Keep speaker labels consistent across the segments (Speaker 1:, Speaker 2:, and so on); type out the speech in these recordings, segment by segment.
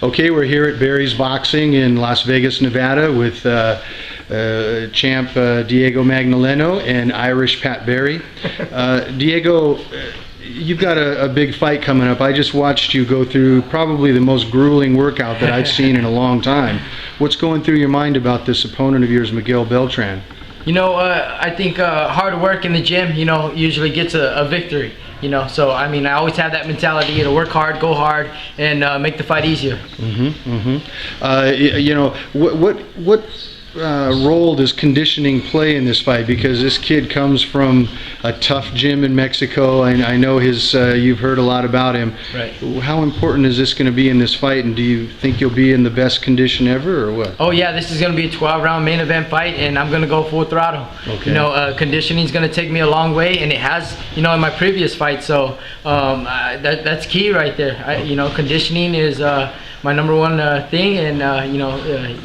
Speaker 1: Okay, we're here at Barry's Boxing in Las Vegas, Nevada with champ Diego Magdaleno and Irish Pat Barry. Diego, you've got a big fight coming up. I just watched you go through probably the most grueling workout that I've seen in a long time. What's going through your mind about this opponent of yours, Miguel Beltran?
Speaker 2: You know, I think hard work in the gym, you know, usually gets a victory. You know, so I mean, I always have that mentality to work hard, go hard, and make the fight easier.
Speaker 1: You know, what role does conditioning play in this fight? Because this kid comes from a tough gym in Mexico, and I know his. You've heard a lot about him.
Speaker 2: Right.
Speaker 1: How important is this going to be in this fight? And do you think you'll be in the best condition ever, or what?
Speaker 2: Oh yeah, this is going to be a 12-round main event fight, and I'm going to go full throttle.
Speaker 1: Okay.
Speaker 2: You know, conditioning is going to take me a long way, and it has, you know, in my previous fight. So that's key right there. You know, conditioning is my #1 thing, and you know,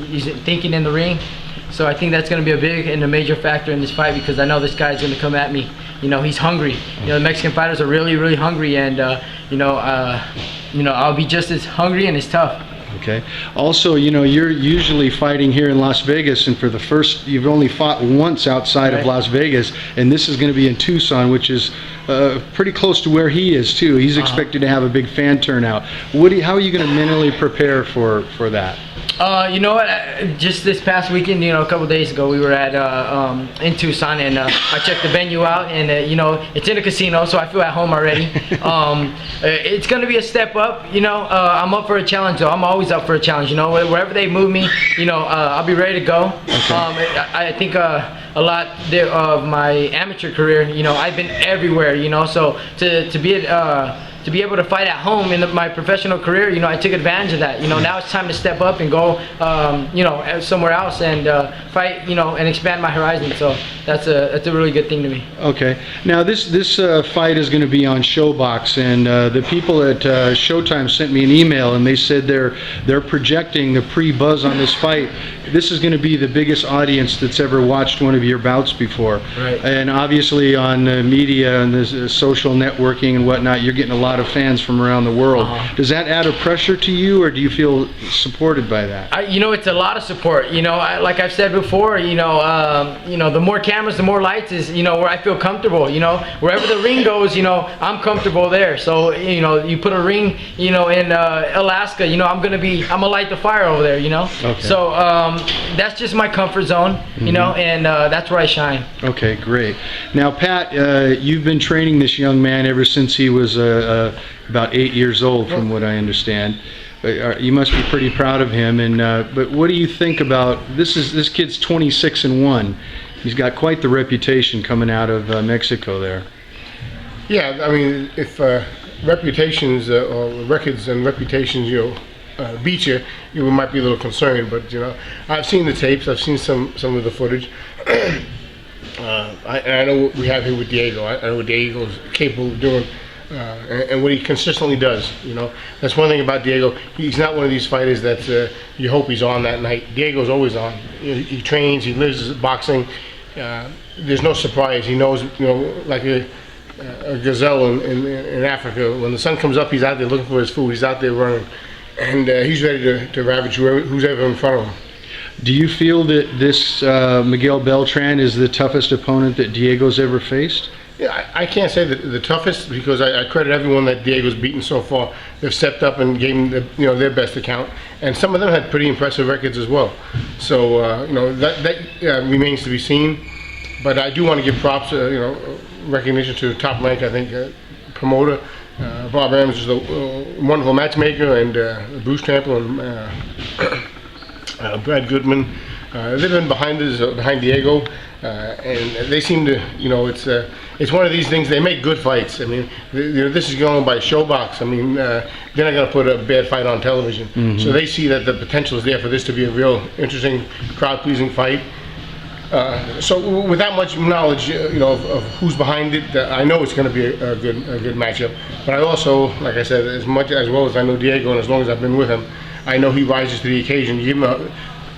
Speaker 2: he's thinking in the ring. So I think that's going to be a big and a major factor in this fight, because I know this guy's going to come at me. You know, he's hungry. You know, the Mexican fighters are really, really hungry, and you know, I'll be just as hungry and as tough.
Speaker 1: Okay. Also, you know, you're usually fighting here in Las Vegas, and for the first, you've only fought once outside of Las Vegas, and this is going to be in Tucson, which is pretty close to where he is too. He's expected to have a big fan turnout. How are you going to mentally prepare for that?
Speaker 2: You know what? Just this past weekend, you know, a couple days ago, we were at in Tucson, and I checked the venue out, and you know, it's in a casino, so I feel at home already. It's going to be a step up. You know, I'm up for a challenge, though. I'm always up for a challenge. You know, wherever they move me, you know, I'll be ready to go. Okay. I think a lot of my amateur career, you know, I've been everywhere. You know, so to be able to fight at home in my professional career, you know, I took advantage of that. You know, now it's time to step up and go, you know, somewhere else and fight, you know, and expand my horizon. So that's a really good thing to me.
Speaker 1: Okay. Now this fight is going to be on SHOWBOX, and the people at Showtime sent me an email, and they said they're projecting the pre-buzz on this fight. This is going to be the biggest audience that's ever watched one of your bouts before.
Speaker 2: Right.
Speaker 1: And obviously on media and the social networking and whatnot, you're getting a lot of fans from around the world. Does that add a pressure to you, or do you feel supported by that?
Speaker 2: You know, it's a lot of support. You know, like I've said before, you know, the more cameras, the more lights is, you know, where I feel comfortable. You know, wherever the ring goes, you know, I'm comfortable there. So, you know, you put a ring, you know, in Alaska, you know, I'm gonna light the fire over there. You know. Okay. So that's just my comfort zone. You know, and that's where I shine.
Speaker 1: Okay, great. Now, Pat, you've been training this young man ever since he was about 8 years old, from what I understand. You must be pretty proud of him. And but what do you think about this kid's 26-1. He's got quite the reputation coming out of Mexico there.
Speaker 3: Yeah, I mean, if reputations or records and reputations, you know, beat you, you might be a little concerned. But you know, I've seen the tapes. I've seen some of the footage. I know what we have here with Diego. I know what Diego's capable of doing. And what he consistently does, you know, that's one thing about Diego. He's not one of these fighters that you hope he's on that night. Diego's always on. He trains, he lives boxing. There's no surprise. He knows, you know, like a gazelle in Africa. When the sun comes up, he's out there looking for his food. He's out there running, and he's ready to ravage who's ever in front of him.
Speaker 1: Do you feel that this Miguel Beltran is the toughest opponent that Diego's ever faced?
Speaker 3: Yeah, I can't say the toughest, because I credit everyone that Diego's beaten so far. They've stepped up and gave him their best account, and some of them had pretty impressive records as well. So you know, that remains to be seen. But I do want to give props, you know, recognition to Top Rank. I think promoter Bob Rams is a wonderful matchmaker, and Bruce Trample and Brad Goodman. They've been behind Diego, and they seem to, you know, it's one of these things. They make good fights. I mean, you know, this is going by SHOWBOX. I mean, they're not going to put a bad fight on television. So they see that the potential is there for this to be a real interesting, crowd-pleasing fight. So with that much knowledge, you know, of who's behind it, I know it's going to be a good matchup. But I also, like I said, as well as I know Diego, and as long as I've been with him, I know he rises to the occasion.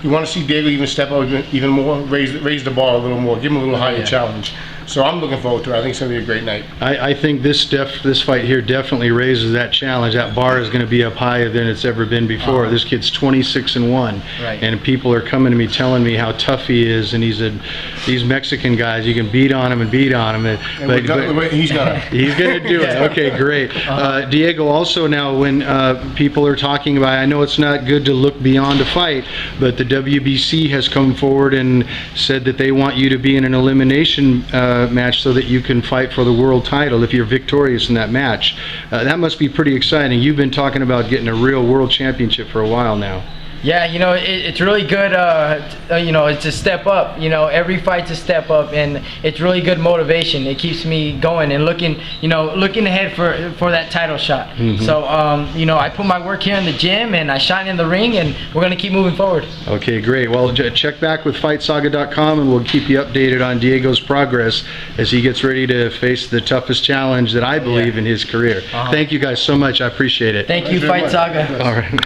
Speaker 3: You want to see Diego even step up even more, raise the bar a little more, give him a little higher challenge. So I'm looking forward to it. I think it's going to be a great night.
Speaker 1: I think this fight here definitely raises that challenge. That bar is going to be up higher than it's ever been before. This kid's 26-1,
Speaker 2: Right.
Speaker 1: and people are coming to me telling me how tough he is, and these Mexican guys, you can beat on him and beat on him.
Speaker 3: He's gonna.
Speaker 1: He's going to do it. Okay, great. Diego, also now when people are talking about, I know it's not good to look beyond a fight, but the WBC has come forward and said that they want you to be in an elimination match so that you can fight for the world title if you're victorious in that match. That must be pretty exciting. You've been talking about getting a real world championship for a while now.
Speaker 2: Yeah, you know, it's really good, you know, it's a step up. You know, every fight's a step up, and it's really good motivation. It keeps me going and looking, you know, looking ahead for that title shot. So, you know, I put my work here in the gym, and I shine in the ring, and we're going to keep moving forward.
Speaker 1: Okay, great. Well, check back with FightSaga.com, and we'll keep you updated on Diego's progress as he gets ready to face the toughest challenge that I believe in his career. Thank you guys so much. I appreciate it.
Speaker 2: Thank you, Fight Saga.
Speaker 1: All right.